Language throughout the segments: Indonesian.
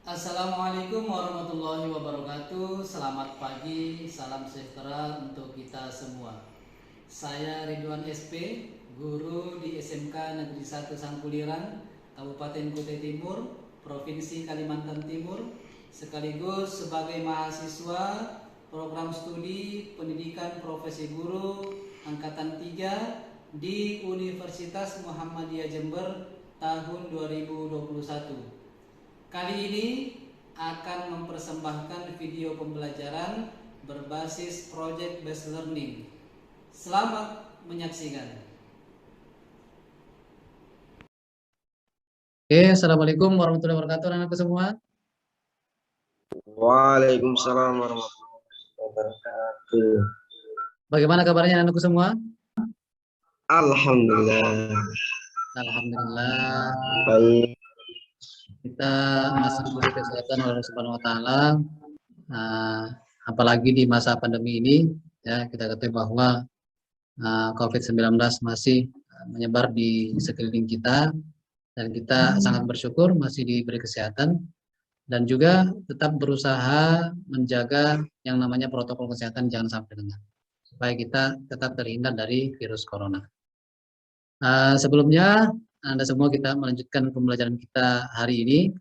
Assalamualaikum warahmatullahi wabarakatuh. Selamat pagi, salam sejahtera untuk kita semua. Saya Ridwan SP, guru di SMK Negeri 1 Sangkuliran, Kabupaten Kutai Timur, Provinsi Kalimantan Timur, sekaligus sebagai mahasiswa program studi pendidikan profesi guru angkatan 3 di Universitas Muhammadiyah Jember tahun 2021. Kali ini akan mempersembahkan video pembelajaran berbasis project based learning. Selamat menyaksikan. Oke, assalamualaikum warahmatullahi wabarakatuh, anak-anakku semua. Waalaikumsalam warahmatullahi wabarakatuh. Bagaimana kabarnya anak-anakku semua? Alhamdulillah. Alhamdulillah. Baik. Kita masih diberi kesehatan oleh Allah Subhanahu wa taala. Apalagi di masa pandemi ini, ya, kita ketahui bahwa COVID-19 masih menyebar di sekeliling kita, dan kita sangat bersyukur masih diberi kesehatan dan juga tetap berusaha menjaga yang namanya protokol kesehatan jangan sampai lengah supaya kita tetap terhindar dari virus corona. Sebelumnya Anda semua, kita melanjutkan pembelajaran kita hari ini.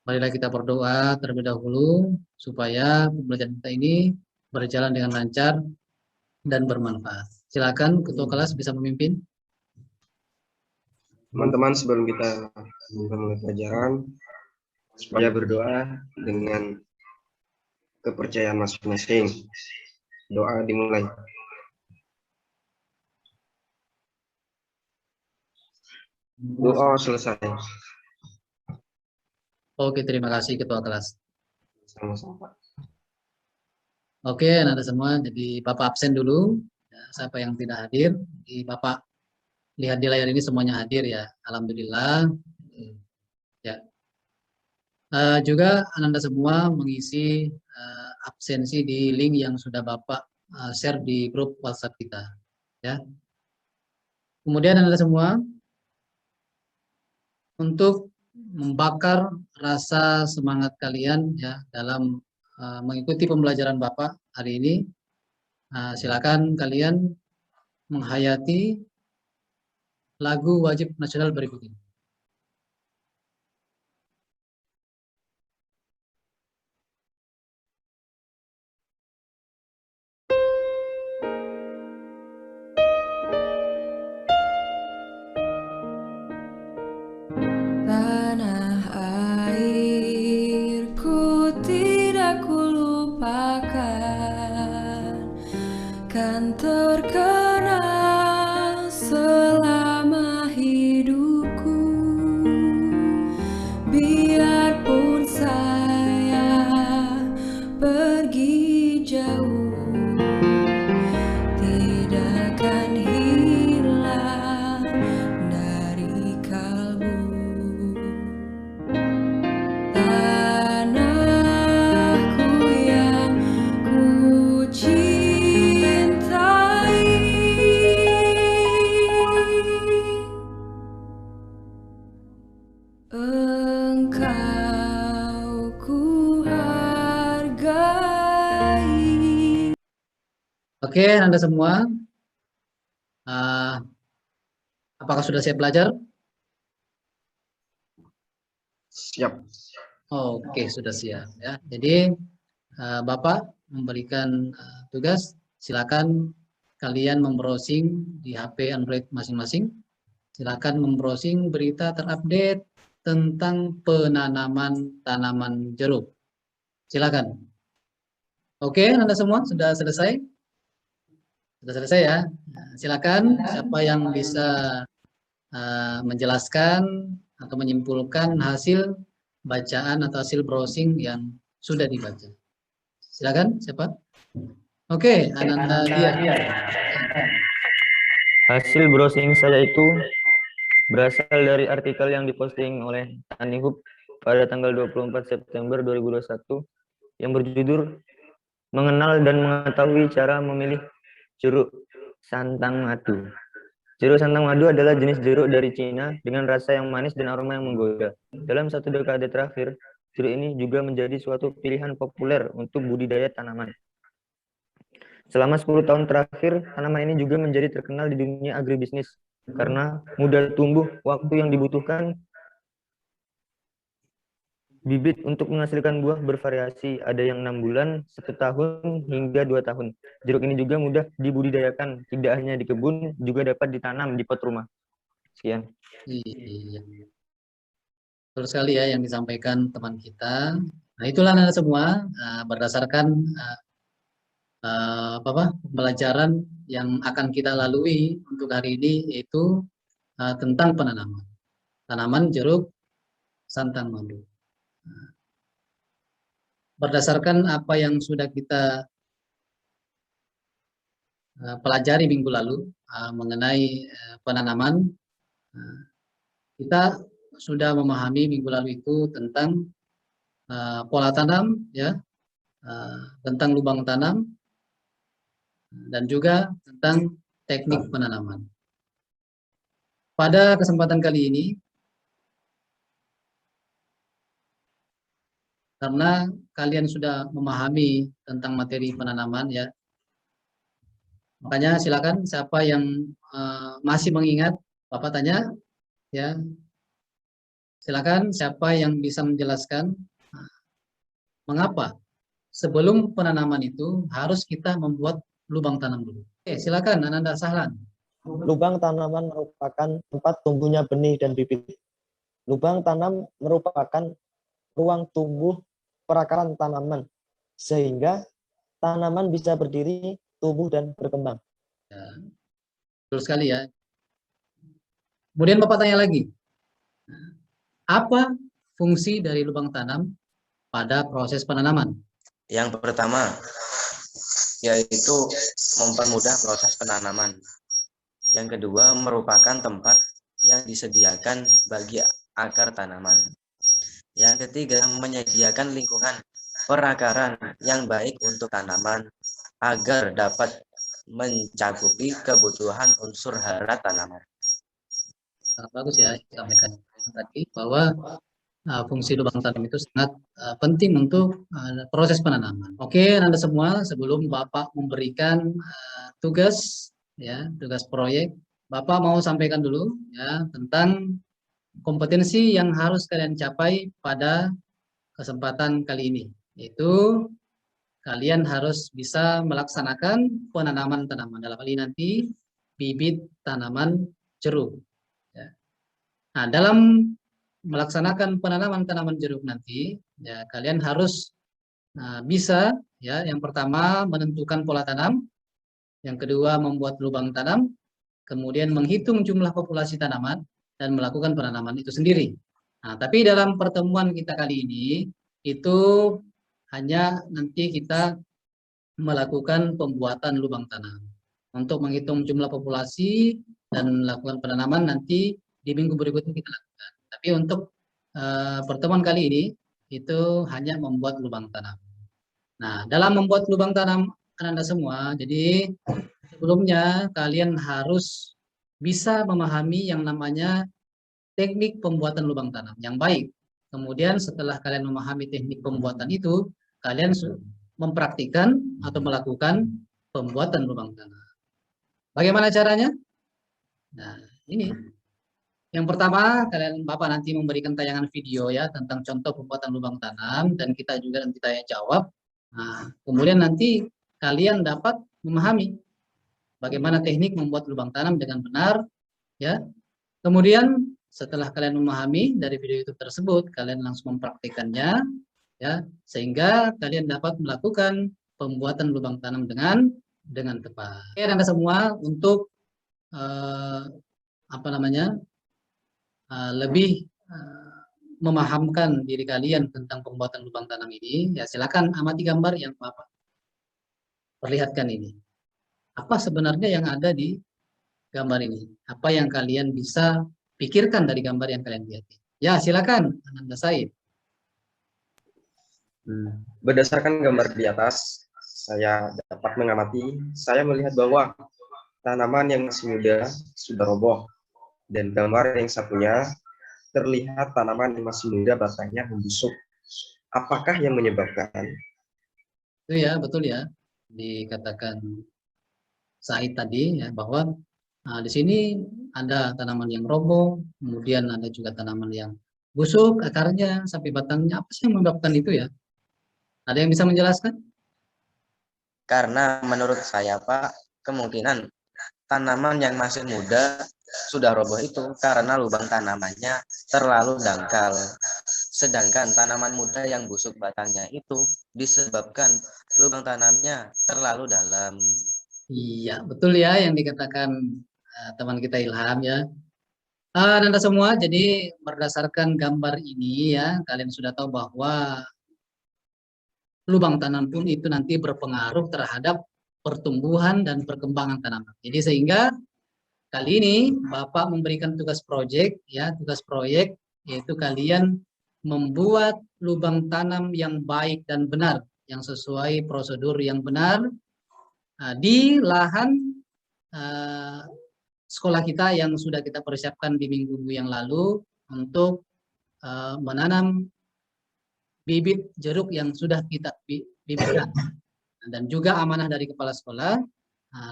Marilah kita berdoa terlebih dahulu supaya pembelajaran kita ini berjalan dengan lancar dan bermanfaat. Silakan Ketua kelas bisa memimpin. Teman-teman, sebelum kita memulai pelajaran, supaya berdoa dengan kepercayaan masing-masing. Doa dimulai. Doa selesai. Oke, terima kasih Ketua kelas. Sama-sama. Oke, anak-anak semua, jadi Bapak absen dulu. Ya, siapa yang tidak hadir, Bapak lihat di layar ini semuanya hadir ya, alhamdulillah. Ya. Juga anak-anak semua mengisi absensi di link yang sudah Bapak share di grup WhatsApp kita. Ya. Kemudian anak-anak semua, untuk membakar rasa semangat kalian ya dalam mengikuti pembelajaran Bapak hari ini, silakan kalian menghayati lagu wajib nasional berikut ini. Tanah airku tidak kulupakan, kan terkenang selama hidupku. Biarpun saya pergi jauh, tidak akan hilang dari kalbu. Tanahku yang ku cintai, engkau ku hargai. Oke, Anda semua, apakah sudah siap belajar? Siap. Oke, sudah siap ya. Jadi Bapak memberikan tugas, silakan kalian membrowsing di HP Android masing-masing. Silakan membrowsing berita terupdate tentang penanaman tanaman jeruk. Silakan. Oke, Anda semua sudah selesai? Sudah selesai ya? Silakan siapa yang bisa menjelaskan atau menyimpulkan hasil bacaan atau hasil browsing yang sudah dibaca. Silakan, siapa? Oke, Ananda Dia. Hasil browsing saya itu berasal dari artikel yang diposting oleh Tanihub pada tanggal 24 September 2021 yang berjudul Mengenal dan Mengetahui Cara Memilih Jeruk Santang Madu. Jeruk santang madu adalah jenis jeruk dari Cina dengan rasa yang manis dan aroma yang menggoda. Dalam satu dekade terakhir, jeruk ini juga menjadi suatu pilihan populer untuk budidaya tanaman. Selama 10 tahun terakhir, tanaman ini juga menjadi terkenal di dunia agribisnis karena mudah tumbuh, waktu yang dibutuhkan bibit untuk menghasilkan buah bervariasi, ada yang 6 bulan, 1 tahun, hingga 2 tahun. Jeruk ini juga mudah dibudidayakan, tidak hanya di kebun, juga dapat ditanam di pot rumah. Sekian. Iya. Betul sekali ya yang disampaikan teman kita. Nah, itulah Anda semua berdasarkan pembelajaran yang akan kita lalui untuk hari ini, yaitu tentang penanaman. Tanaman jeruk santan madu. Berdasarkan apa yang sudah kita pelajari minggu lalu mengenai penanaman, kita sudah memahami minggu lalu itu tentang pola tanam, ya, tentang lubang tanam, dan juga tentang teknik penanaman. Pada kesempatan kali ini, karena kalian sudah memahami tentang materi penanaman, ya, makanya silakan siapa yang masih mengingat, Bapak tanya, ya, silakan siapa yang bisa menjelaskan mengapa sebelum penanaman itu harus kita membuat lubang tanam dulu. Oke, silakan Ananda Sahlan. Lubang tanaman merupakan tempat tumbuhnya benih dan bibit. Lubang tanam merupakan ruang tumbuh perakaran tanaman, sehingga tanaman bisa berdiri, tumbuh, dan berkembang. Ya, betul sekali ya. Kemudian Bapak tanya lagi, apa fungsi dari lubang tanam pada proses penanaman? Yang pertama, yaitu mempermudah proses penanaman. Yang kedua, merupakan tempat yang disediakan bagi akar tanaman. Yang ketiga, menyediakan lingkungan perakaran yang baik untuk tanaman agar dapat mencakupi kebutuhan unsur hara tanaman. Sangat bagus ya disampaikan tadi bahwa fungsi lubang tanam itu sangat penting untuk proses penanaman. Oke, Anda semua, sebelum Bapak memberikan tugas, ya, tugas proyek, Bapak mau sampaikan dulu ya tentang kompetensi yang harus kalian capai pada kesempatan kali ini, yaitu kalian harus bisa melaksanakan penanaman tanaman, dalam hal ini nanti bibit tanaman jeruk. Ya. Nah, dalam melaksanakan penanaman tanaman jeruk nanti, ya, kalian harus bisa, ya, yang pertama menentukan pola tanam, yang kedua membuat lubang tanam, kemudian menghitung jumlah populasi tanaman dan melakukan penanaman itu sendiri. Nah, tapi dalam pertemuan kita kali ini itu hanya nanti kita melakukan pembuatan lubang tanam. Untuk menghitung jumlah populasi dan melakukan penanaman nanti di minggu berikutnya kita lakukan. Tapi untuk pertemuan kali ini itu hanya membuat lubang tanam. Nah, dalam membuat lubang tanam Anda semua, jadi sebelumnya kalian harus bisa memahami yang namanya teknik pembuatan lubang tanam yang baik. Kemudian setelah kalian memahami teknik pembuatan itu, kalian mempraktikkan atau melakukan pembuatan lubang tanam. Bagaimana caranya? Nah, ini. Yang pertama, Bapak nanti memberikan tayangan video ya tentang contoh pembuatan lubang tanam dan kita juga nanti tanya jawab. Nah, kemudian nanti kalian dapat memahami bagaimana teknik membuat lubang tanam dengan benar, ya. Kemudian setelah kalian memahami dari video YouTube tersebut, kalian langsung mempraktikannya, ya, sehingga kalian dapat melakukan pembuatan lubang tanam dengan tepat. Oke, Anda semua untuk lebih memahamkan diri kalian tentang pembuatan lubang tanam ini, ya silakan amati gambar yang Bapak perlihatkan ini. Apa sebenarnya yang ada di gambar ini? Apa yang kalian bisa pikirkan dari gambar yang kalian lihat? Ya, silakan Ananda Said. Berdasarkan gambar di atas, saya dapat mengamati, saya melihat bahwa tanaman yang masih muda sudah roboh. Dan gambar yang satunya terlihat tanaman yang masih muda batangnya membusuk Apakah yang menyebabkan? Itu ya, betul ya, dikatakan Said tadi ya, bahwa di sini ada tanaman yang roboh, kemudian ada juga tanaman yang busuk akarnya sampai batangnya. Apa sih yang menyebabkan itu ya? Ada yang bisa menjelaskan? Karena menurut saya Pak, kemungkinan tanaman yang masih muda sudah roboh itu karena lubang tanamannya terlalu dangkal. Sedangkan tanaman muda yang busuk batangnya itu disebabkan lubang tanamnya terlalu dalam. Iya, betul ya yang dikatakan teman kita Ilham ya. Anda semua, jadi berdasarkan gambar ini ya, kalian sudah tahu bahwa lubang tanam pun itu nanti berpengaruh terhadap pertumbuhan dan perkembangan tanaman. Jadi sehingga kali ini Bapak memberikan tugas proyek ya, tugas proyek yaitu kalian membuat lubang tanam yang baik dan benar, yang sesuai prosedur yang benar di lahan sekolah kita yang sudah kita persiapkan di minggu yang lalu untuk menanam bibit jeruk yang sudah kita bibitkan. Dan juga amanah dari kepala sekolah,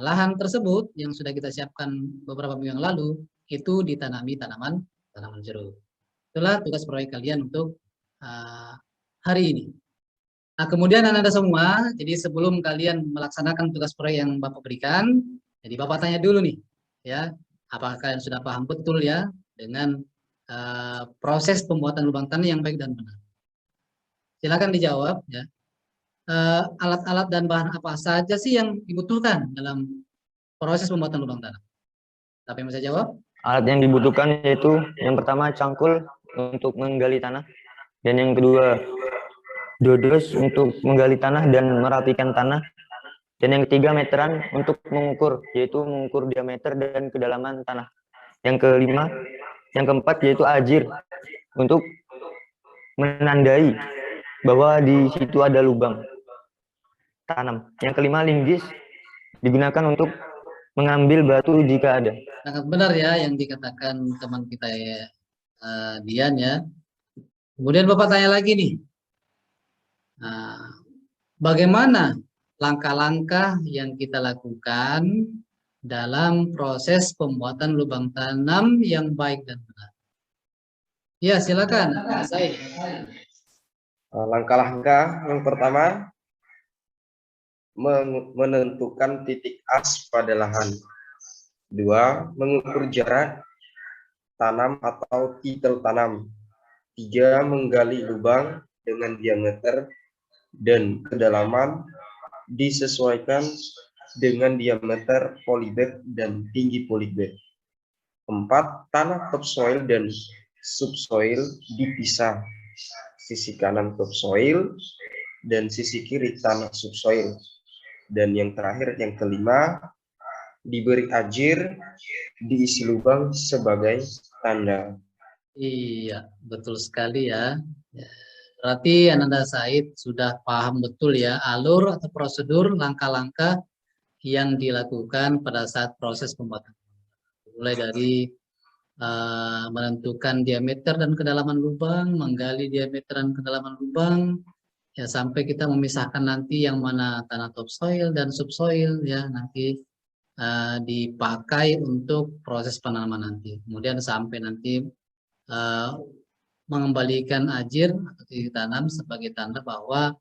lahan tersebut yang sudah kita siapkan beberapa minggu yang lalu itu ditanami tanaman jeruk. Itulah tugas proyek kalian untuk hari ini. Nah, kemudian Anda semua, jadi sebelum kalian melaksanakan tugas proyek yang Bapak berikan, jadi Bapak tanya dulu nih, ya, apakah kalian sudah paham betul ya dengan proses pembuatan lubang tanam yang baik dan benar? Silakan dijawab ya. Alat-alat dan bahan apa saja sih yang dibutuhkan dalam proses pembuatan lubang tanam? Siapa yang bisa jawab? Alat yang dibutuhkan yaitu yang pertama cangkul untuk menggali tanah, dan yang kedua dodos untuk menggali tanah dan merapikan tanah, dan yang ketiga meteran untuk mengukur, yaitu mengukur diameter dan kedalaman tanah. Yang keempat yaitu ajir untuk menandai bahwa di situ ada lubang tanam. Yang kelima linggis digunakan untuk mengambil batu jika ada. Sangat benar ya yang dikatakan teman kita ya, Dian ya. Kemudian Bapak tanya lagi nih, bagaimana langkah-langkah yang kita lakukan dalam proses pembuatan lubang tanam yang baik dan benar? Ya silakan, Said. Langkah-langkah yang pertama, menentukan titik as pada lahan. 2. Mengukur jarak tanam atau titel tanam. 3. Menggali lubang dengan diameter dan kedalaman disesuaikan dengan diameter polybag dan tinggi polybag. 4. Tanah topsoil dan subsoil dipisah. Sisi kanan topsoil dan sisi kiri tanah subsoil. Dan yang terakhir, yang kelima, diberi ajir, diisi lubang sebagai tanda. Iya, betul sekali ya. Berarti Ananda Said sudah paham betul ya alur atau prosedur langkah-langkah yang dilakukan pada saat proses pembuatan. Mulai dari menentukan diameter dan kedalaman lubang, menggali diameter dan kedalaman lubang, ya sampai kita memisahkan nanti yang mana tanah topsoil dan subsoil ya nanti dipakai untuk proses penanaman nanti. Kemudian sampai nanti mengembalikan ajir atau titik tanam sebagai tanda bahwa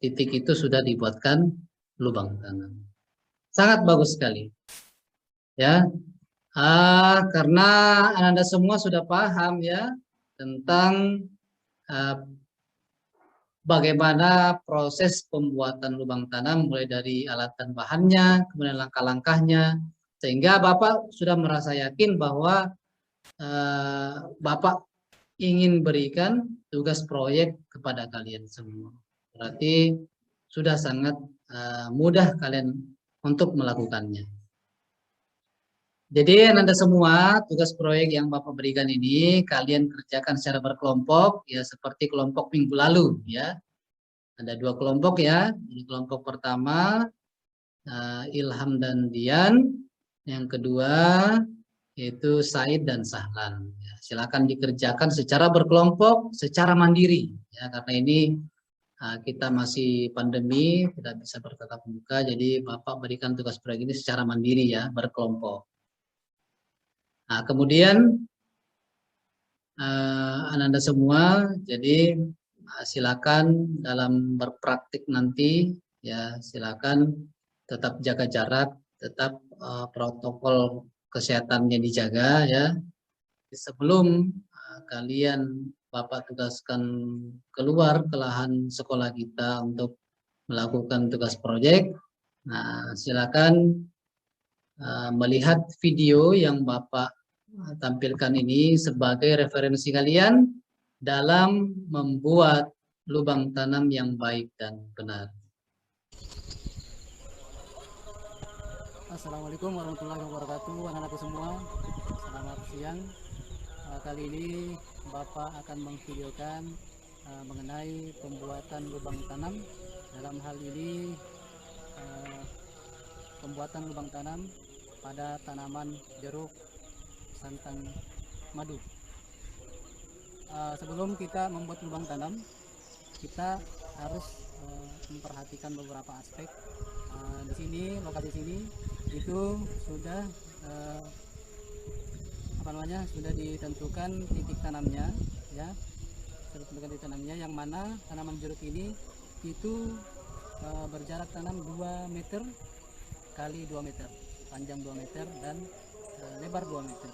titik itu sudah dibuatkan lubang tanam. Sangat bagus sekali. Ya. Karena Anda semua sudah paham ya tentang bagaimana proses pembuatan lubang tanam mulai dari alat dan bahannya, kemudian langkah-langkahnya, sehingga Bapak sudah merasa yakin bahwa Bapak ingin berikan tugas proyek kepada kalian semua. Berarti sudah sangat mudah kalian untuk melakukannya. Jadi Anda semua, tugas proyek yang Bapak berikan ini kalian kerjakan secara berkelompok ya seperti kelompok minggu lalu ya. Ada 2 kelompok ya. Ini kelompok pertama Ilham dan Dian, yang kedua yaitu Said dan Sahlan. Ya, silakan dikerjakan secara berkelompok, secara mandiri ya, karena ini kita masih pandemi, tidak bisa bertatap muka, jadi Bapak berikan tugas proyek ini secara mandiri ya, berkelompok. Nah, kemudian Anda semua, jadi silakan dalam berpraktik nanti ya, silakan tetap jaga jarak, tetap protokol kesehatannya dijaga ya. Sebelum kalian Bapak tugaskan keluar ke lahan sekolah kita untuk melakukan tugas proyek, nah silakan melihat video yang Bapak tampilkan ini sebagai referensi kalian dalam membuat lubang tanam yang baik dan benar. Assalamualaikum warahmatullahi wabarakatuh, anak-anakku semua. Selamat siang. Kali ini Bapak akan memvideokan mengenai pembuatan lubang tanam. Dalam hal ini pembuatan lubang tanam pada tanaman jeruk santang madu. Sebelum kita membuat lubang tanam, kita harus memperhatikan beberapa aspek. Di sini, lokasi sini itu sudah sudah ditentukan titik tanamnya ya, sudah ditentukan titik tanamnya, yang mana tanaman jeruk ini itu berjarak tanam 2 meter kali 2 meter, panjang 2 meter dan lebar 2 meter,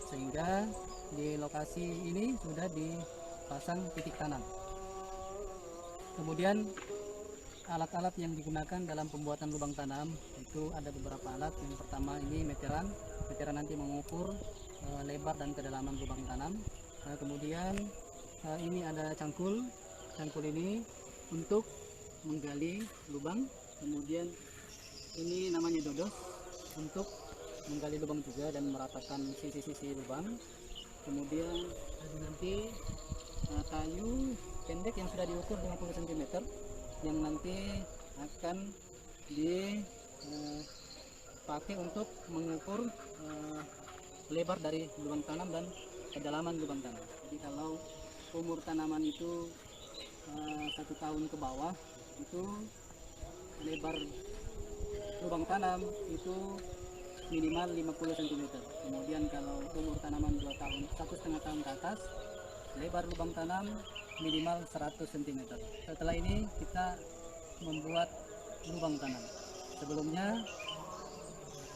sehingga di lokasi ini sudah dipasang titik tanam. Kemudian alat-alat yang digunakan dalam pembuatan lubang tanam itu ada beberapa alat. Yang pertama ini meteran nanti mengukur lebar dan kedalaman lubang tanam. Kemudian ini ada cangkul ini untuk menggali lubang. Kemudian ini namanya dodos untuk menggali lubang juga dan meratakan sisi-sisi lubang. Kemudian ada nanti kayu pendek yang sudah diukur 50 cm yang nanti akan dipakai untuk mengukur lebar dari lubang tanam dan kedalaman lubang tanam. Jadi kalau umur tanaman itu 1 tahun ke bawah, itu lebar lubang tanam itu minimal 50 cm. Kemudian kalau umur tanaman 2 tahun, 1,5 tahun ke atas, lebar lubang tanam minimal 100 cm. Setelah ini kita membuat lubang tanam. Sebelumnya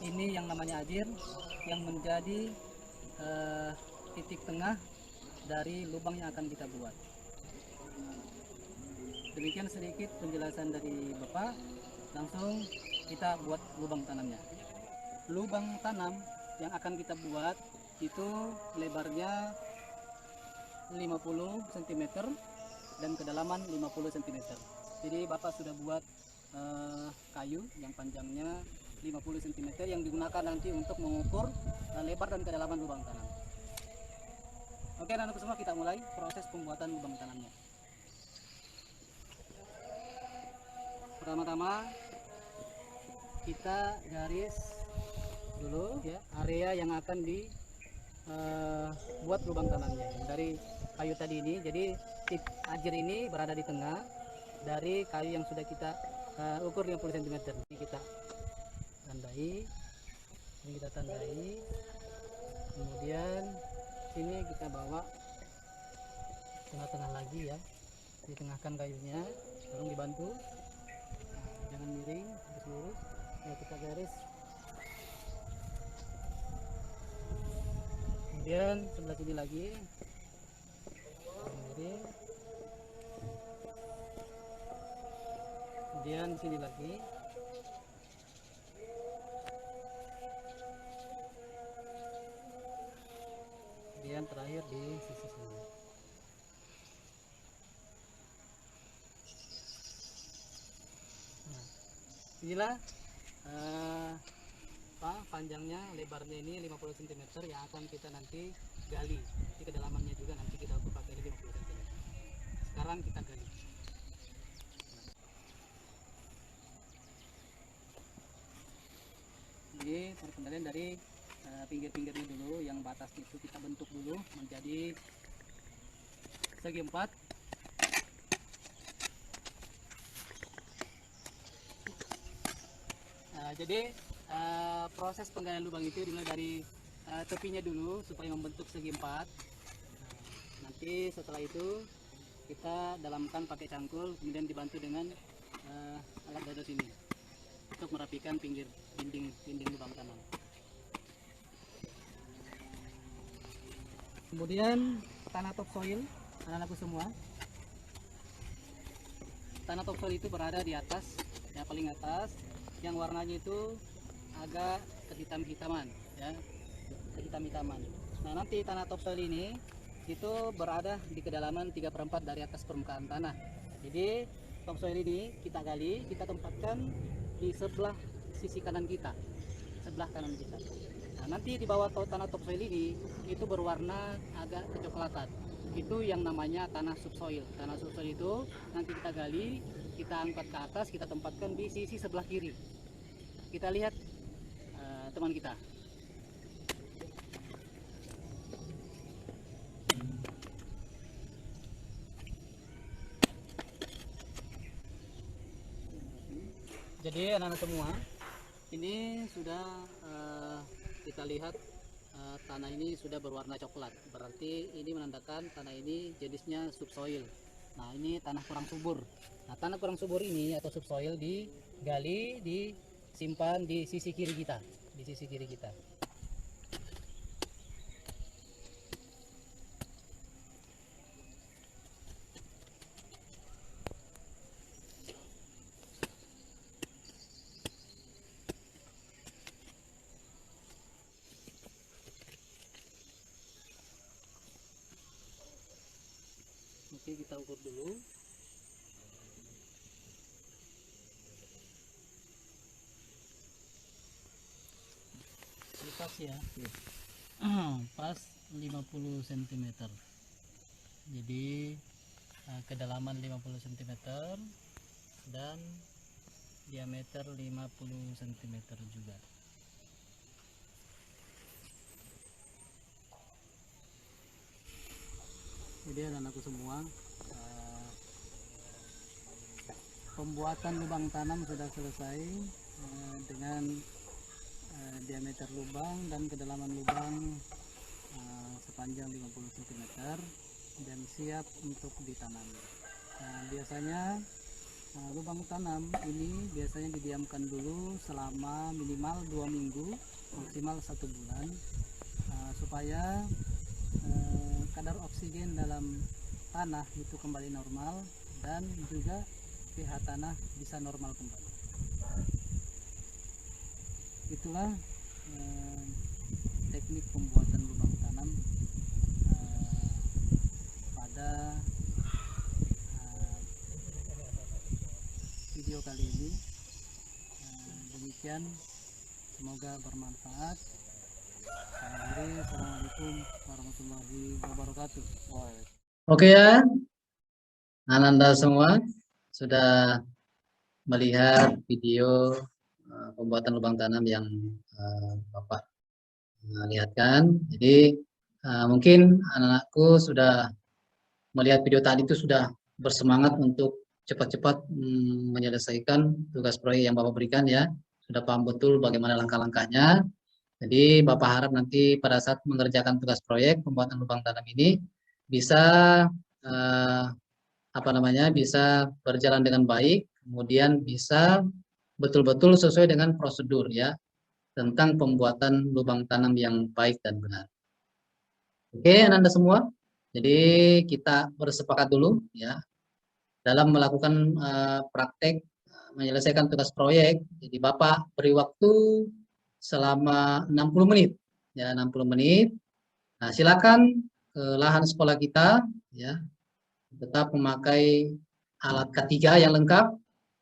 ini yang namanya ajir yang menjadi titik tengah dari lubang yang akan kita buat. Demikian sedikit penjelasan dari Bapak. Langsung kita buat lubang tanamnya. Lubang tanam yang akan kita buat itu lebarnya 50 cm dan kedalaman 50 cm. Jadi Bapak sudah buat kayu yang panjangnya 50 cm yang digunakan nanti untuk mengukur lebar dan kedalaman lubang tanam. Oke anak-anak semua, kita mulai proses pembuatan lubang tanamnya. Pertama-tama kita garis dulu ya area yang akan dibuat lubang tanamnya. Dari kayu tadi ini, jadi ajir ini berada di tengah dari kayu yang sudah kita ukur 50 cm. Ini kita tandai, kemudian sini kita bawa tengah-tengah lagi ya, ditengahkan kayunya, tolong dibantu, jangan miring, harus lurus ya, kita garis. Kemudian sebelah sini lagi miring, kemudian sini lagi, kemudian terakhir di sisi sini. Nah, inilah panjangnya, lebarnya ini 50 cm yang akan kita nanti gali. Di kedalamannya juga nanti kita ukur pakai 50 cm. Sekarang kita gali. Ini perkendalian dari pinggir-pinggirnya dulu, yang batas itu kita bentuk dulu menjadi segi 4. Jadi proses penggalian lubang itu dimulai dari tepinya dulu supaya membentuk segi 4. Nanti setelah itu kita dalamkan pakai cangkul, kemudian dibantu dengan alat dodot ini untuk merapikan pinggir dinding lubang tanam. Kemudian tanah topsoil, anak-anakku semua. Tanah topsoil itu berada di atas, ya paling atas, yang warnanya itu agak kehitam-hitaman, ya, kehitam-hitaman. Nah, nanti tanah topsoil ini itu berada di kedalaman 3/4 dari atas permukaan tanah. Jadi topsoil ini kita gali, kita tempatkan di sebelah sisi kanan kita, sebelah kanan kita. Nah, nanti di bawah tanah topsoil ini itu berwarna agak kecoklatan. Itu yang namanya tanah subsoil. Tanah subsoil itu nanti kita gali, kita angkat ke atas, kita tempatkan di sisi sebelah kiri. Kita lihat teman kita. Jadi anak-anak semua, ini sudah kita lihat tanah ini sudah berwarna coklat. Berarti ini menandakan tanah ini jenisnya subsoil. Nah, ini tanah kurang subur. Nah, tanah kurang subur ini atau subsoil digali, disimpan di sisi kiri kita, di sisi kiri kita. Oke, kita ukur dulu. Pas ya, pas 50 cm. Jadi kedalaman 50 cm dan diameter 50 cm juga. Jadi anak-anakku semua, pembuatan lubang tanam sudah selesai dengan diameter lubang dan kedalaman lubang sepanjang 50 cm dan siap untuk ditanam. Nah, biasanya lubang tanam ini biasanya didiamkan dulu selama minimal 2 minggu, maksimal 1 bulan, supaya kadar oksigen dalam tanah itu kembali normal dan juga pH tanah bisa normal kembali. Itulah teknik pembuatan lubang tanam pada video kali ini. Demikian, semoga bermanfaat. Assalamualaikum warahmatullahi wabarakatuh. Oke ya, Ananda semua sudah melihat video pembuatan lubang tanam yang Bapak lihatkan. Jadi mungkin anak-anakku sudah melihat video tadi itu sudah bersemangat untuk cepat-cepat menyelesaikan tugas proyek yang Bapak berikan ya. Sudah paham betul bagaimana langkah-langkahnya. Jadi Bapak harap nanti pada saat mengerjakan tugas proyek pembuatan lubang tanam ini bisa bisa berjalan dengan baik, kemudian bisa betul-betul sesuai dengan prosedur ya tentang pembuatan lubang tanam yang baik dan benar. Oke, Anda semua. Jadi kita bersepakat dulu ya dalam melakukan praktek menyelesaikan tugas proyek. Jadi Bapak beri waktu selama 60 menit ya, 60 menit. Nah, silakan ke lahan sekolah kita ya, tetap memakai alat K3 yang lengkap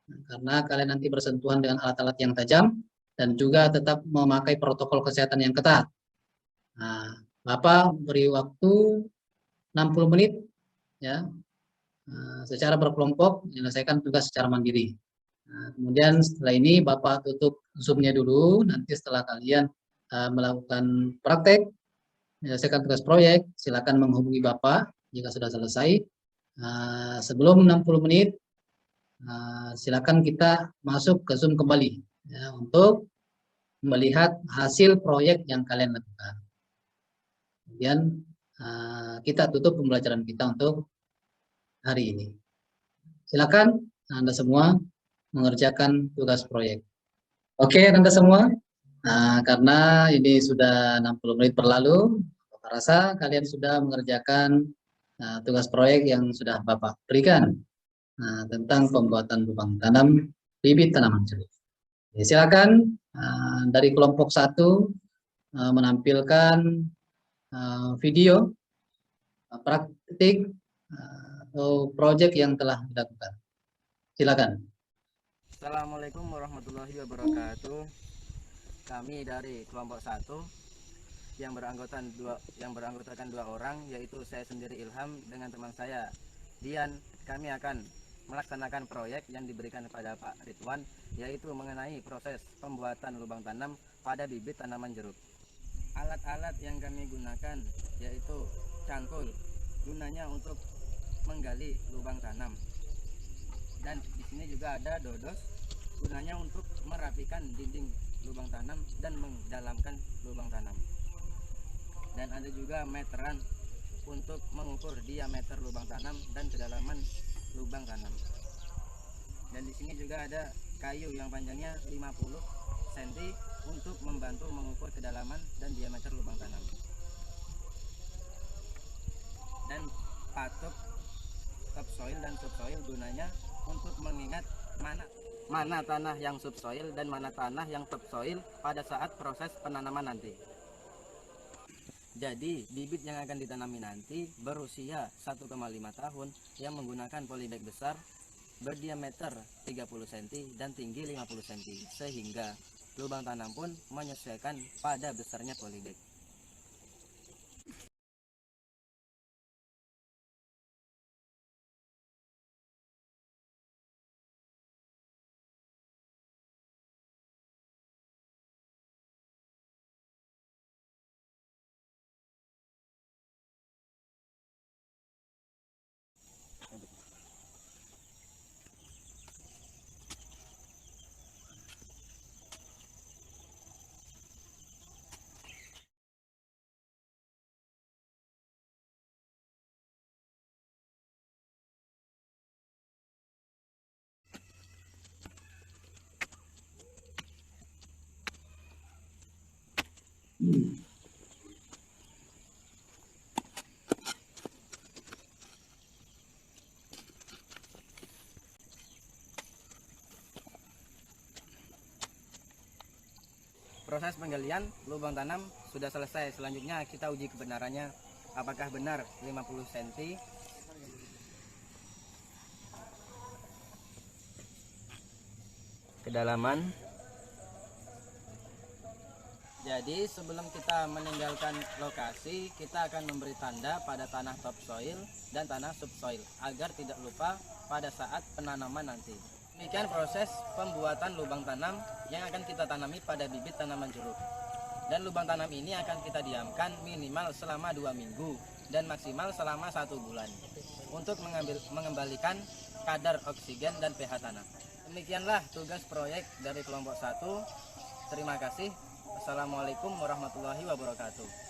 karena kalian nanti bersentuhan dengan alat-alat yang tajam dan juga tetap memakai protokol kesehatan yang ketat. Nah, Bapak beri waktu 60 menit ya, secara berkelompok menyelesaikan tugas secara mandiri. Nah, kemudian setelah ini Bapak tutup Zoom-nya dulu, nanti setelah kalian melakukan praktek, menyelesaikan tugas proyek, silakan menghubungi Bapak jika sudah selesai. Sebelum 60 menit, silakan kita masuk ke Zoom kembali ya, untuk melihat hasil proyek yang kalian lakukan. Kemudian kita tutup pembelajaran kita untuk hari ini. Silakan Anda semua mengerjakan tugas proyek. Oke, Anda semua, karena ini sudah 60 menit berlalu, Bapak rasa kalian sudah mengerjakan tugas proyek yang sudah Bapak berikan tentang pembuatan lubang tanam bibit tanaman jeruk. Silakan dari kelompok 1 menampilkan video praktik atau proyek yang telah dilakukan. Silakan. Assalamualaikum warahmatullahi wabarakatuh. Kami dari kelompok 1 yang beranggotakan 2 orang, yaitu saya sendiri Ilham dengan teman saya Dian. Kami akan melaksanakan proyek yang diberikan kepada Pak Ridwan, yaitu mengenai proses pembuatan lubang tanam pada bibit tanaman jeruk. Alat-alat yang kami gunakan yaitu cangkul, gunanya untuk menggali lubang tanam. Dan di sini juga ada dodos, gunanya untuk merapikan dinding lubang tanam dan mendalamkan lubang tanam. Dan ada juga meteran untuk mengukur diameter lubang tanam dan kedalaman lubang tanam. Dan di sini juga ada kayu yang panjangnya 50 cm untuk membantu mengukur kedalaman dan diameter lubang tanam. Dan patuk topsoil dan subsoil gunanya untuk mengingat mana tanah yang subsoil dan mana tanah yang topsoil pada saat proses penanaman nanti. Jadi bibit yang akan ditanami nanti berusia 1,5 tahun yang menggunakan polybag besar berdiameter 30 cm dan tinggi 50 cm, sehingga lubang tanam pun menyesuaikan pada besarnya polybag. Proses penggalian lubang tanam sudah selesai. Selanjutnya kita uji kebenarannya, apakah benar 50 cm kedalaman. Jadi sebelum kita meninggalkan lokasi, kita akan memberi tanda pada tanah topsoil dan tanah subsoil agar tidak lupa pada saat penanaman nanti. Demikian proses pembuatan lubang tanam yang akan kita tanami pada bibit tanaman jeruk. Dan lubang tanam ini akan kita diamkan minimal selama 2 minggu dan maksimal selama 1 bulan untuk mengembalikan kadar oksigen dan pH tanah. Demikianlah tugas proyek dari kelompok 1. Terima kasih. Assalamualaikum warahmatullahi wabarakatuh.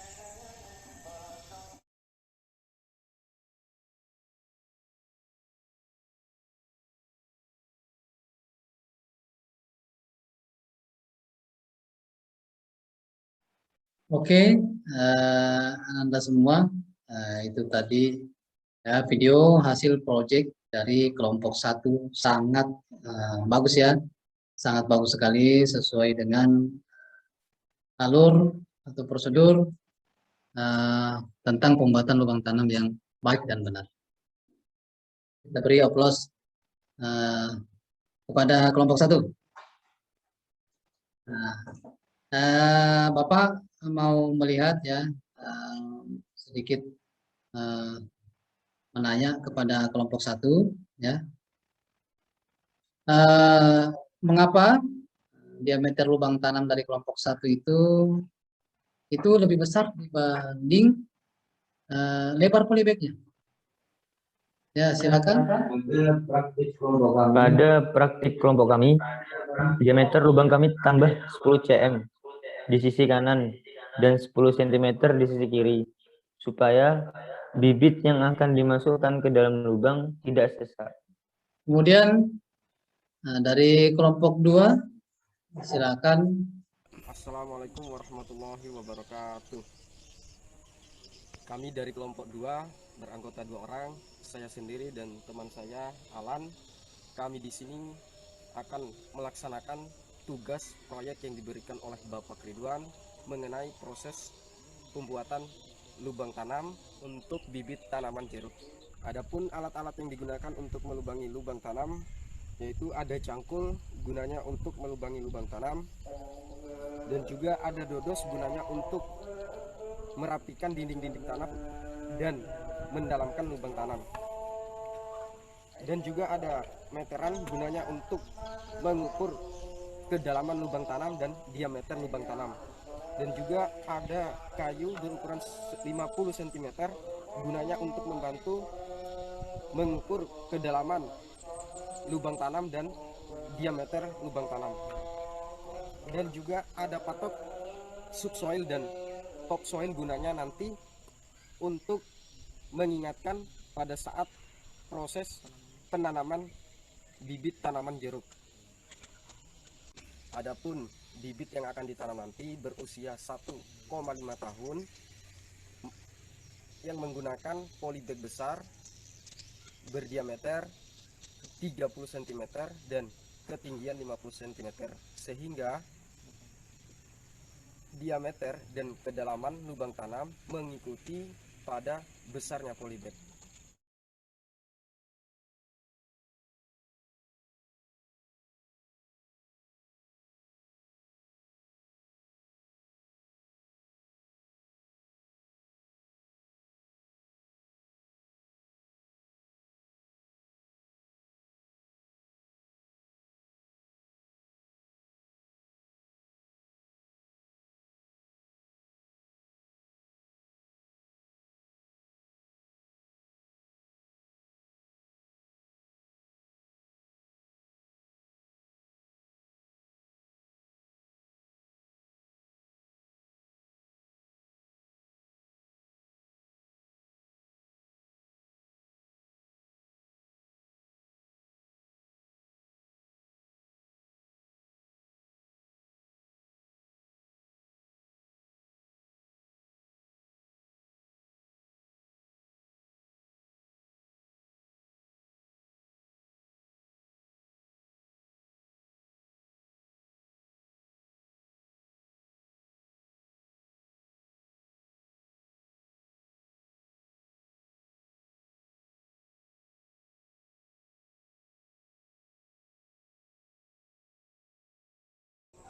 Oke, Anda semua, itu tadi ya, video hasil proyek dari kelompok 1 sangat bagus ya, sangat bagus sekali sesuai dengan alur atau prosedur tentang pembuatan lubang tanam yang baik dan benar. Kita beri aplaus kepada kelompok 1. Bapak mau melihat ya, sedikit menanya kepada kelompok 1 ya, mengapa diameter lubang tanam dari kelompok 1 itu itu lebih besar dibanding lebar polybagnya. Ya, silakan. Pada praktik kelompok kami, diameter lubang kami tambah 10 cm di sisi kanan dan 10 cm di sisi kiri, supaya bibit yang akan dimasukkan ke dalam lubang tidak sesat. Kemudian dari kelompok 2, silakan. Assalamualaikum warahmatullahi wabarakatuh. Kami dari kelompok 2 beranggota 2 orang, saya sendiri dan teman saya Alan. Kami di sini akan melaksanakan tugas proyek yang diberikan oleh Bapak Ridwan mengenai proses pembuatan lubang tanam untuk bibit tanaman jeruk. Adapun alat-alat yang digunakan untuk melubangi lubang tanam yaitu ada cangkul gunanya untuk melubangi lubang tanam, dan juga ada dodos gunanya untuk merapikan dinding-dinding tanam dan mendalamkan lubang tanam. Dan juga ada meteran gunanya untuk mengukur kedalaman lubang tanam dan diameter lubang tanam. Dan juga ada kayu berukuran 50 cm gunanya untuk membantu mengukur kedalaman lubang tanam dan diameter lubang tanam. Dan juga ada patok subsoil dan topsoil gunanya nanti untuk mengingatkan pada saat proses penanaman bibit tanaman jeruk. Adapun bibit yang akan ditanam nanti berusia 1,5 tahun yang menggunakan polybag besar berdiameter 30 cm dan ketinggian 50 cm, sehingga diameter dan kedalaman lubang tanam mengikuti pada besarnya polybag.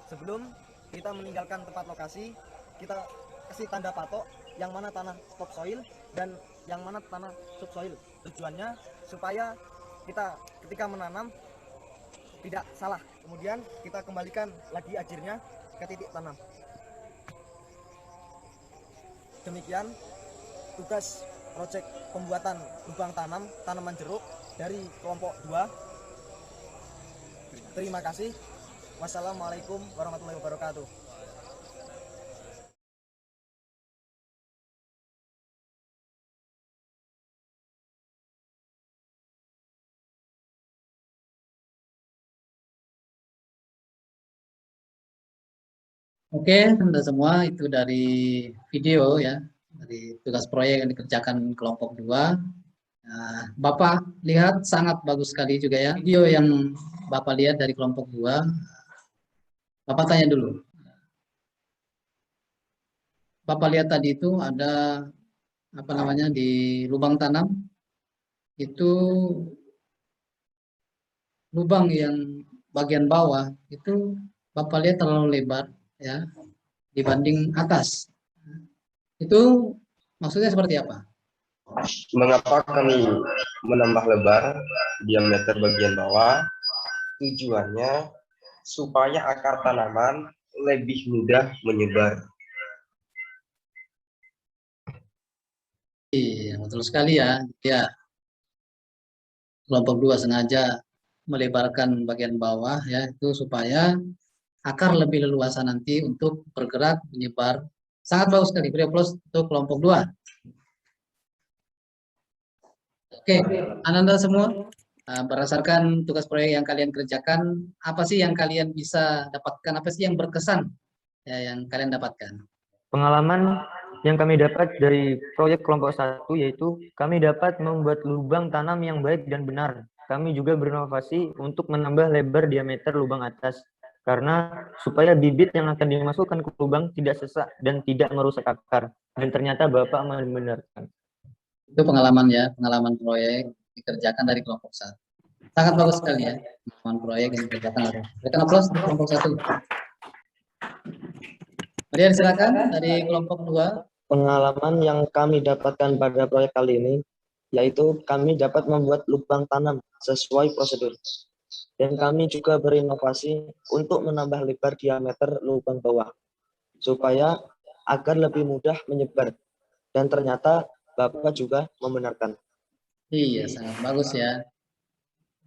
Sebelum kita meninggalkan tempat lokasi, kita kasih tanda patok yang mana tanah topsoil dan yang mana tanah subsoil. Tujuannya supaya kita ketika menanam tidak salah. Kemudian kita kembalikan lagi ajirnya ke titik tanam. Demikian tugas proyek pembuatan lubang tanam tanaman jeruk dari kelompok 2. Terima kasih. Wassalamualaikum warahmatullahi wabarakatuh. Oke, Anda semua itu dari video ya, dari tugas proyek yang dikerjakan kelompok 2. Nah, Bapak lihat sangat bagus sekali juga ya, video yang Bapak lihat dari kelompok 2. Bapak tanya dulu. Bapak lihat tadi itu ada apa namanya di lubang tanam itu lubang yang bagian bawah itu Bapak lihat terlalu lebar ya dibanding atas. Itu maksudnya seperti apa? Mengapa kami menambah lebar diameter bagian bawah? Tujuannya supaya akar tanaman lebih mudah menyebar. betul sekali ya. Ya, kelompok 2 sengaja melebarkan bagian bawah ya, itu supaya akar lebih leluasa nanti untuk bergerak menyebar. Sangat bagus sekali. Beri aplaus untuk kelompok 2. Oke, Ananda semua, berdasarkan tugas proyek yang kalian kerjakan, apa sih yang kalian bisa dapatkan? Apa sih yang berkesan ya, yang kalian dapatkan? Pengalaman yang kami dapat dari proyek kelompok 1 yaitu kami dapat membuat lubang tanam yang baik dan benar. Kami juga berinovasi untuk menambah lebar diameter lubang atas karena supaya bibit yang akan dimasukkan ke lubang tidak sesak dan tidak merusak akar. Dan ternyata Bapak membenarkan. Itu pengalaman ya, pengalaman proyek dikerjakan dari kelompok 1. Sangat bagus sekali ya, pengalaman proyek yang dikerjakan. Berikan aplaus untuk kelompok 1. Kemudian silakan dari kelompok 2. Pengalaman yang kami dapatkan pada proyek kali ini, yaitu kami dapat membuat lubang tanam sesuai prosedur. Dan kami juga berinovasi untuk menambah lebar diameter lubang bawah, supaya agar lebih mudah menyebar. Dan ternyata Bapak juga membenarkan. Iya, sangat bagus ya.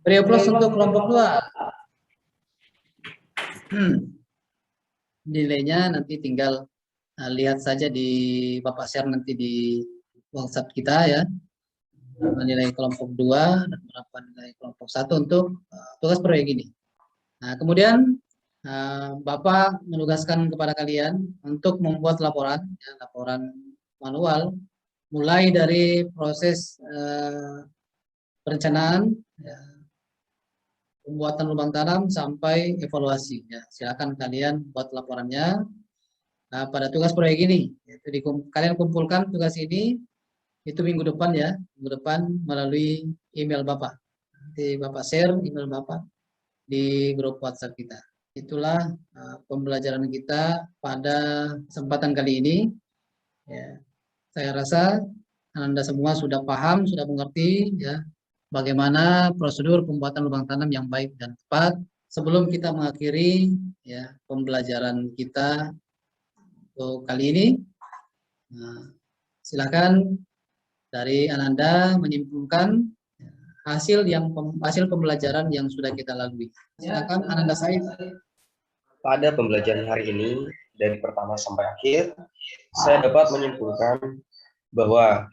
Beri aplaus untuk kelompok 2. Nilainya nanti tinggal lihat saja di Bapak share nanti di WhatsApp kita ya. Nilai kelompok 2 dan berapa nilai kelompok 1 untuk tugas proyek ini. Nah, kemudian Bapak menugaskan kepada kalian untuk membuat laporan, ya, laporan manual, mulai dari proses perencanaan, ya, pembuatan lubang tanam sampai evaluasi. Ya, silakan kalian buat laporannya pada tugas proyek ini. Yaitu kalian kumpulkan tugas ini itu minggu depan ya, minggu depan melalui email Bapak. Nanti Bapak share email Bapak di grup WhatsApp kita. Itulah pembelajaran kita pada kesempatan kali ini. Ya, saya rasa Anda semua sudah paham, sudah mengerti ya bagaimana prosedur pembuatan lubang tanam yang baik dan tepat. Sebelum kita mengakhiri ya pembelajaran kita untuk kali ini, silakan dari Ananda menyimpulkan hasil pembelajaran yang sudah kita lalui. Silakan Ananda Said. Pada pembelajaran hari ini, dari pertama sampai akhir, saya dapat menyimpulkan bahwa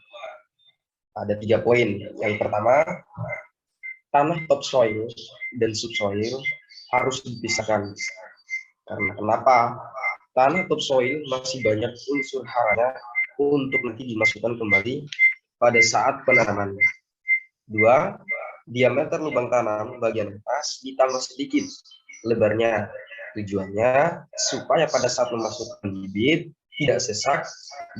ada 3 poin. Yang pertama, tanah topsoil dan subsoil harus dipisahkan. Karena kenapa? Tanah topsoil masih banyak unsur haranya untuk nanti dimasukkan kembali pada saat penanaman. 2, diameter lubang tanam bagian atas ditambah sedikit lebarnya. Tujuannya supaya pada saat memasukkan bibit tidak sesak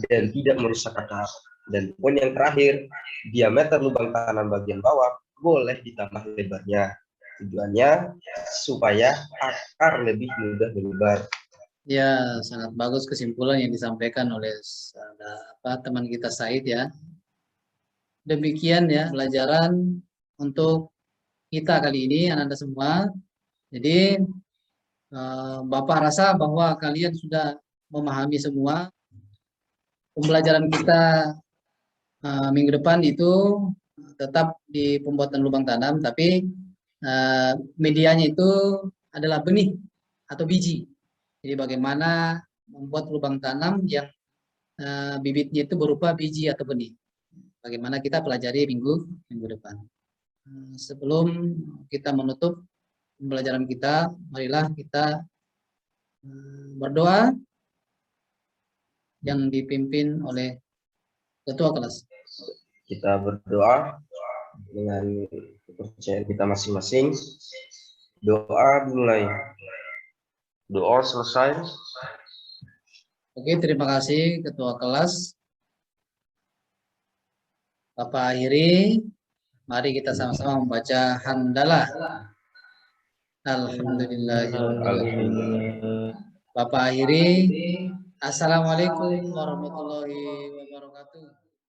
dan tidak merusak akar. Dan poin yang terakhir, diameter lubang tanam bagian bawah boleh ditambah lebarnya. Tujuannya supaya akar lebih mudah menyebar. Ya, sangat bagus kesimpulan yang disampaikan oleh teman kita Said ya. Demikian ya pelajaran untuk kita kali ini Ananda semua. Jadi Bapak rasa bahwa kalian sudah memahami semua. Pembelajaran kita minggu depan itu tetap di pembuatan lubang tanam, tapi medianya itu adalah benih atau biji. Jadi bagaimana membuat lubang tanam yang bibitnya itu berupa biji atau benih. Bagaimana kita pelajari minggu depan. Sebelum kita menutup pembelajaran kita, marilah kita berdoa yang dipimpin oleh ketua kelas. Kita berdoa dengan kepercayaan kita masing-masing. Doa dimulai. Doa selesai. Oke, terima kasih ketua kelas. Bapak akhiri. Mari kita sama-sama membaca hamdalah. Alhamdulillahirrahmanirrahim. Bapak akhiri. Assalamualaikum warahmatullahi wabarakatuh.